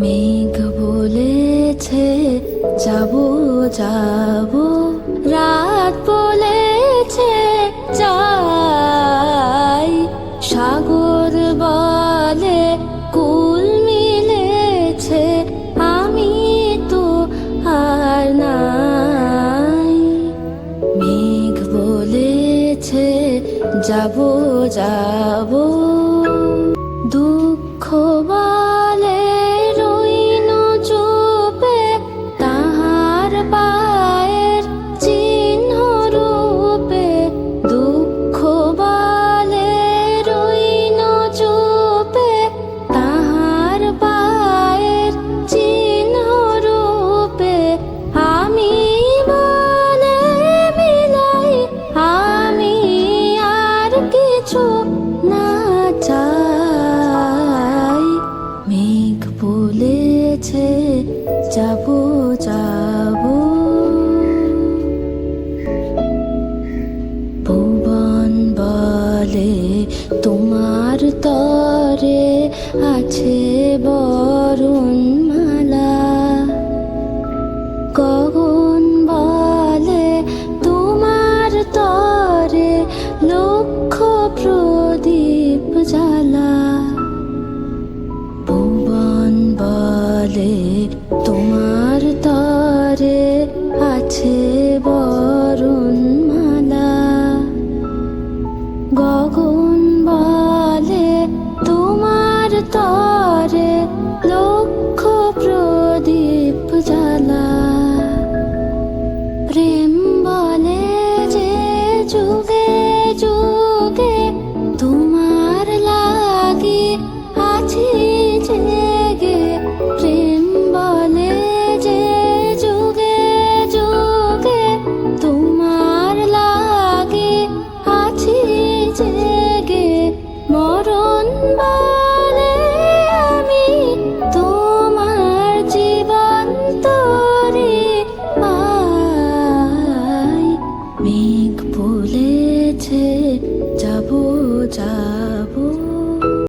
মেঘ বলেছে যাবো যাবো, রাত বলেছে যাই, সাগর বলে কুল মিলেছে, আমি তো আর নাই। মেঘ বলেছে যাবো যাবো, দুঃখ বলে রইন চুপে, তাহার পায়ের চিহ্ন রূপে। দুঃখ বলে রইন চুপে, তাহার পায়ের চিহ্ন রূপে। আমি বলে বিলাই, আমি আর কিছু না চাই। মেঘ বলেছে যাবো যাবো, ভুবন বলে তোমার তরে আছে বরণমালা। গগন বলে তোমার তরে লক্ষ প্রদীপ জ্বালা। ভুবন বলে তোমার তরে আছে